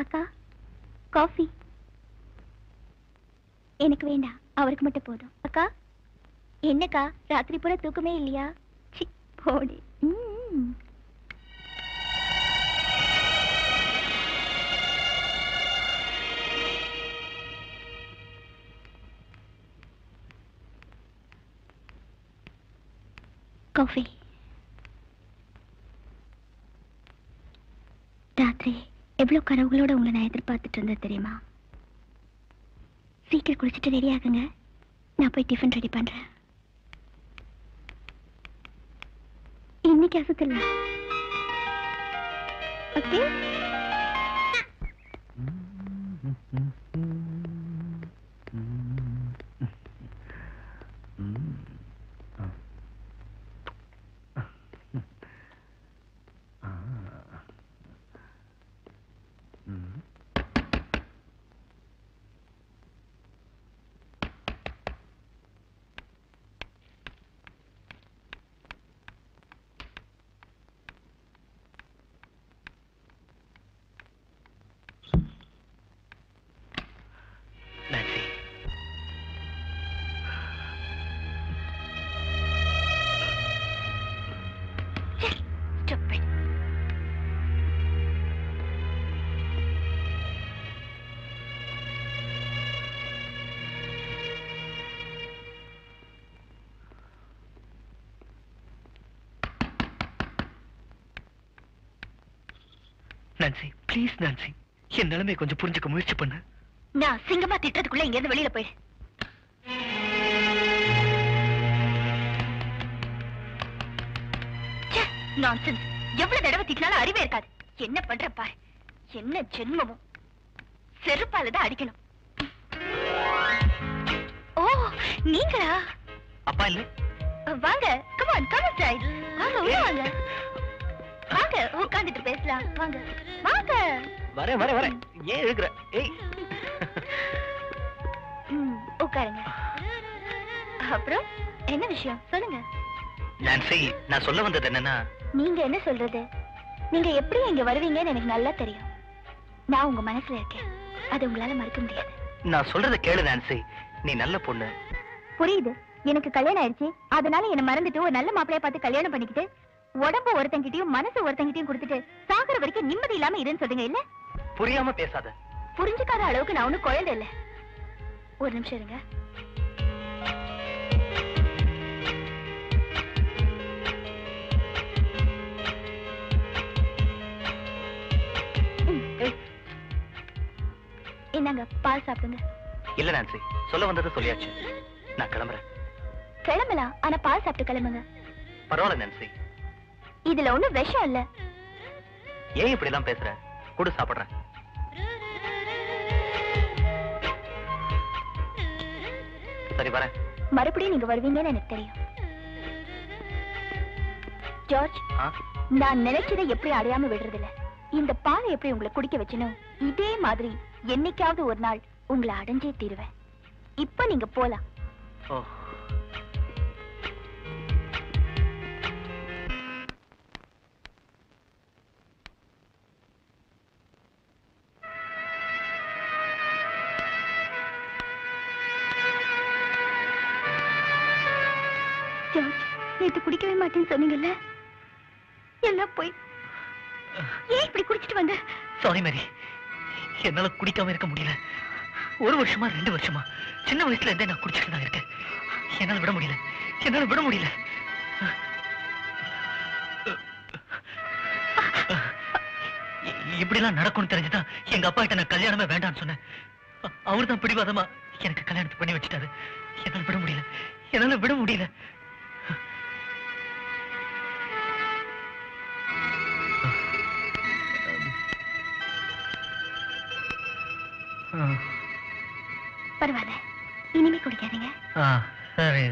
அக்கா காஃபி எனக்கு வேண்டாம், அவருக்கு மட்டும் போதும். அக்கா என்னக்கா ராத்திரி பூரா தூக்கமே இல்லையா? போடி. காஃபி. ராத்திரி எவ்வளவு கனவுகளோட உங்களை நான் எதிர்பார்த்துட்டு இருந்தேன் தெரியுமா? சீக்கிரம் குளிச்சுட்டு ரெடி ஆகுங்க, நான் போய் டிஃபன் ரெடி பண்றேன். இன்னைக்கு அசத்துல ஓகே. நான்சி, ப்ளீஸ் நான்சி, என் நிலைமை கொஞ்சம் புரிஞ்சுக்க முயற்சி பண்ணு. நான் சிங்கமா திட்டத்துக்குள்ள இங்க இருந்து வெளியில போயிடு. நான்சென்ஸ். எவ்வளவு தடவை திட்டினாலும் அறிவே இருக்காது. என்ன பண்ற பாரு, என்ன ஜென்மமும். செருப்பாலதான் அடிக்கணும். ஓ நீங்களா? அப்பா இல்ல, வாங்க. Come on come inside. வாங்க உள்ள வாங்க. வாங்க உட்கார்ந்துட்டு பேசலாம். வாங்க வாங்க. வரேன் வரேன் வரேன். ஏன் இருக்கிற? ஏய் உட்காருங்க. அப்புறம் என்ன விஷயம் சொல்லுங்க. நான்சி, நான் சொல்ல வந்தது என்னன்னா, நீங்க என்ன சொல்றது? நீங்க எப்படி இங்க வருவீங்கன்னு எனக்கு நல்லா தெரியும். நான் உங்க மனசுல இருக்கேன், அது உங்களால மறக்க முடியாது. நான் சொல்றத கேளு நான்சி, நீ நல்ல பொண்ணு. புரியுது. எனக்கு கல்யாணம் ஆயிடுச்சு, அதனால என்ன மறந்துட்டு ஒரு நல்ல மாப்பிளைய பார்த்து கல்யாணம் பண்ணிக்கிட்டு உடம்பு ஒருத்தங்கிட்டையும் மனசு ஒருத்தங்கிட்டையும் கொடுத்துட்டு சாகுற வரைக்கும் நிம்மதி இல்லாம இருன்னு சொல்றீங்க இல்ல? புரியாம பேசாத. புரிஞ்சுக்காத அளவுக்கு நான் ஒண்ணும் குழந்தை இல்ல. ஒரு நிமிஷம் இருங்க. என்னங்க பால் சாப்பிடுங்க. இல்ல நான்சி, சொல்ல வந்ததை சொல்லியாச்சு. நான் கிளம்புறேன். கிளம்பலாம், ஆனா பால் சாப்பிட்டு கிளம்புங்க. பரவாயில்ல நான்சி, இதுல ஒண்ணும் விஷம் இல்ல. ஏன் இப்படிலாம் பேசுற? கூட சாப்பிடுறேன். சரி வரேன். மறுபடியும் நீங்க வருவீங்கன்னு எனக்கு தெரியும். ஜார்ஜ், நான் நினைச்சதை எப்படி அடையாம விடுறதில்ல. இந்த பாலை எப்படி உங்களை குடிக்க வச்சனோ இதே மாதிரி என்னைக்காவது ஒரு நாள் உங்களை அடைஞ்சே தீருவேன். இப்ப நீங்க போலாம். ஜார்ஜ், நேத்து குடிக்கவே மாட்டேன்னு சொன்னீங்கல்ல, எல்லாம் போய் ஏன் இப்படி குடிச்சிட்டு வந்த? சாரி மேரி, என்னால குடிக்காம இருக்க முடியல. 1 வருஷமா 2 வருஷமா சின்ன வயசுல இருந்தே நான் குடிச்சிட்டு தான் இருக்கேன். என்னால விட முடியல, என்னால விட முடியல. இப்படிலாம் நடக்கும்னு தெரிஞ்சுதான் எங்க அப்பா கிட்ட நான் கல்யாணமே வேண்டாம்னு சொன்னேன். அவரு தான் பிடிவாதமா எனக்கு கல்யாணத்தை பண்ணி வச்சுட்டாரு. என்னால விட முடியல, என்னால விட முடியல. பரவாயில்ல, இனிமே குடிக்காதீங்க. சரி.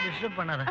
டிஸ்டர்ப் பண்ணாத.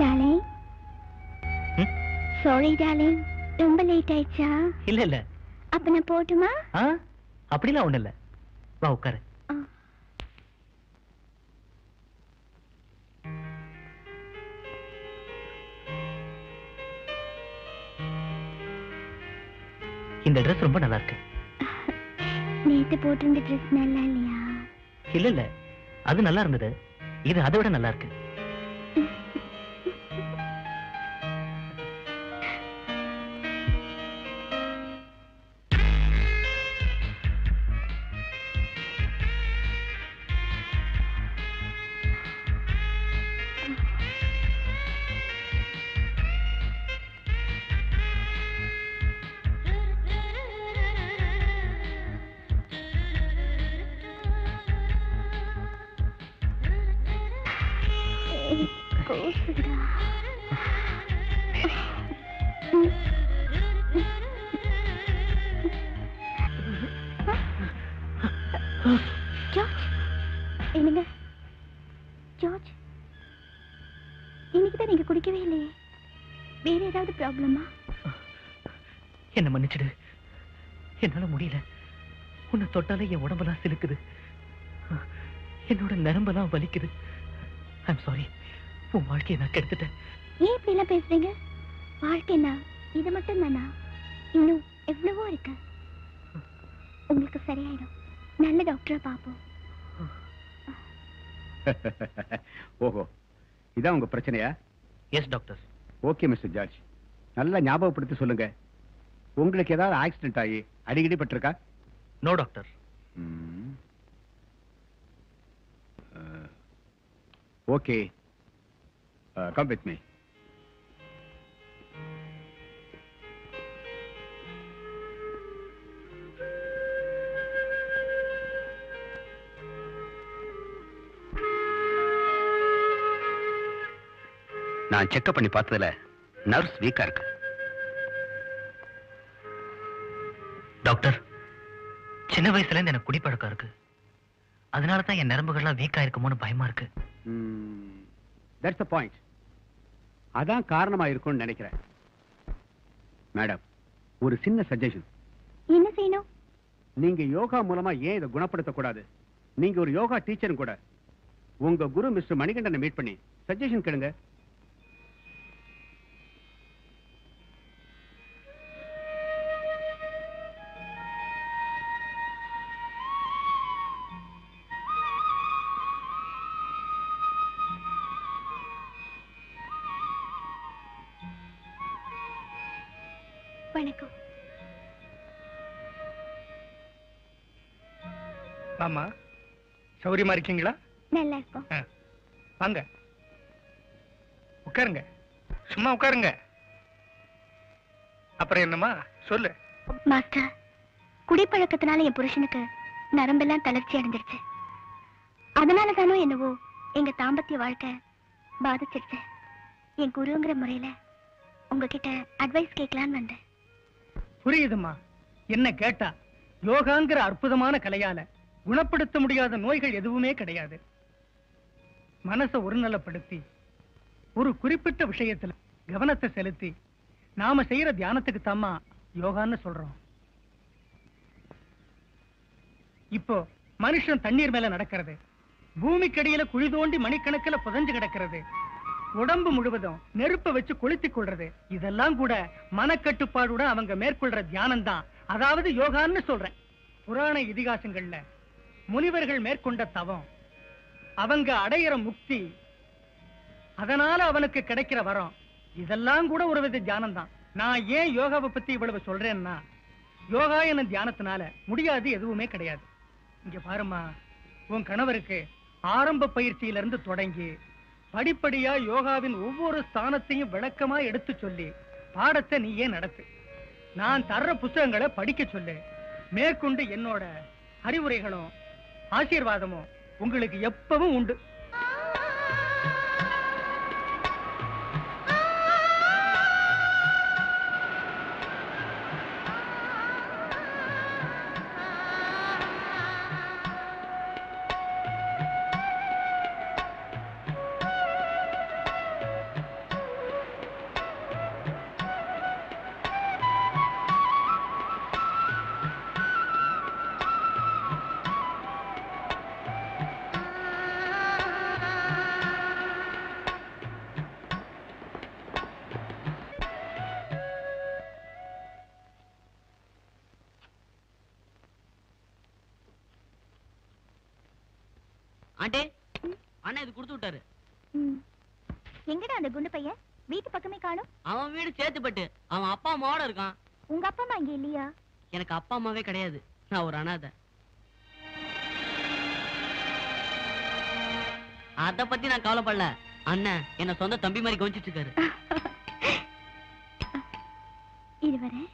டார்லிங் சாரி டார்லிங் ரொம்ப லேட் ஆயிடுச்சா? இல்ல இல்ல. அப்ப நான் போட்டுமா? அப்படிலாம் ஒண்ணு இல்ல. வா உட்காரு. இந்த ட்ரெஸ் ரொம்ப நல்லா இருக்கு. நேத்து போட்டிருந்த ட்ரெஸ் நல்லா இல்லையா? இல்ல இல்ல, அது நல்லா இருந்தது. இது அதை விட நல்லா இருக்கு. என்னங்க ஜார்ஜ், இன்னைக்குதான் நீங்க குடிக்கவே இல்லையே. வேற ஏதாவது ப்ராப்ளமா? என்ன மன்னிச்சிடு, என்னால முடியல. உன்னை தொட்டாலே என் உடம்பெல்லாம் சிலுக்குது, என்னோட நரம்பெல்லாம் வலிக்குது. ஐம் சாரி, உன் வாழ்க்கையை நான் கெடுத்துட்டேன். ஏன் இப்படி எல்லாம் பேசுறீங்க? வாழ்க்கைனா இது மட்டும் தானா? இன்னும் எவ்வளவோ இருக்கு. உங்களுக்கு சரியாயிடும். நல்ல டாக்டரா பாப்போம். ஓஹோ, இதான் உங்க பிரச்சனையா? Yes doctor. Okay mister George, நல்லா ஞாபகப்படுத்தி சொல்லுங்க. உங்களுக்கு ஏதாவது ஆக்சிடென்ட் ஆகி அடிக்கடி பட்டிருக்கா? No doctor. Okay, come with me. நான் செக்அப் பண்ணி பார்த்ததுல நர்வ்ஸ் வீக்கா இருக்கு. டாக்டர், சின்ன வயசுல இருந்து எனக்கு குடிப்பழக்கம் இருக்கு. அதனால தான் என் நரம்புகள்லாம் வீக்கா இருக்குமோன்னு பயமா இருக்கு. That's the point. அதான் காரணமா இருக்கும்னு நினைக்கிறேன். மேடம், ஒரு சின்ன சஜஷன். என்ன செய்யணும்? நீங்க யோகா மூலமா ஏன் இதை குணப்படுத்த கூடாது? நீங்க ஒரு யோகா டீச்சரும் கூட. உங்க குரு மிஸ்டர் மணிகண்டனை மீட் பண்ணி சஜஷன் கேளுங்க. வணக்கம். மாமா, சௌரியமா இருக்கீங்களா? நல்லா இருக்கும். வாங்க உட்காருங்க. சும்மா உட்காருங்க. அப்புறம் என்னம்மா சொல்லு. மாஸ்டர், குடிப்பழக்கத்தினால என் புருஷனுக்கு நரம்பெல்லாம் தளர்ச்சி அடைஞ்சிருச்சு. அதனால தானோ என்னவோ எங்க தாம்பத்திய வாழ்க்கை பாதிச்சிருச்சு. என் குருங்கிற முறையில உங்ககிட்ட அட்வைஸ் கேட்கலான்னு வந்தேன். புரியுதுமா. என்ன கேட்டா, யோகாங்கிற அற்புதமான கலையால குணப்படுத்த முடியாத நோய்கள் எதுவுமே கிடையாது. மனசை ஒருநலப்படுத்தி ஒரு குறிப்பிட்ட விஷயத்துல கவனத்தை செலுத்தி நாம செய்யற தியானத்துக்கு தாம்மா யோகான்னு சொல்றோம். இப்போ மனுஷன் தண்ணீர் மேல நடக்கிறது, பூமிக்கடியில குழி தோண்டி மணிக்கணக்கில் புதஞ்சு கிடக்கிறது, உடம்பு முழுவதும் நெருப்ப வச்சு கொளுத்திக் கொள்றது, இதெல்லாம் கூட மனக்கட்டுப்பாடுடன் அவங்க மேற்கொள்ற தியானம் தான், அதாவது யோகான்னு சொல்றேன். புராண இதிகாசங்கள்ல முனிவர்கள் மேற்கொண்ட தவம், அவங்க அடையிற முக்தி, அதனால அவனுக்கு கிடைக்கிற வரம், இதெல்லாம் கூட ஒரு வித தியானம் தான். நான் ஏன் யோகாவை பத்தி இவ்வளவு சொல்றேன்னா, யோகா என தியானத்தினால முடியாது எதுவுமே கிடையாது. இங்க பாருமா, உன் கணவருக்கு ஆரம்ப பயிற்சியிலிருந்து தொடங்கி படிப்படியா யோகாவின் ஒவ்வொரு ஸ்தானத்தையும் விளக்கமா எடுத்து சொல்லி பாடத்தை நீயே நடத்து. நான் தர்ற புத்தகங்களை படிக்க சொல்லு. மேற்கொண்டு என்னோட அறிவுரைகளும் ஆசீர்வாதமும் உங்களுக்கு எப்பவும் உண்டு. ஆண்டே, அண்ணா இது கொடுத்து விட்டாரு. எங்கடா அந்த குண்டு பையன்? வீட்டு பக்கமே காணோம். அவன் வீடு சேத்துப்பட்டு, அவன் அப்பா அம்மாவோட இருக்கான். உங்க அப்பா அம்மா இங்க இல்லையா? எனக்கு அப்பா அம்மாவே கிடையாது, நான் ஒரு அனாதை. அத பத்தி நான் கவலைப்படல. அண்ணன் என்ன சொந்த தம்பி மாதிரி கவனிச்சிட்டு இருக்காரு. இது வரேன்.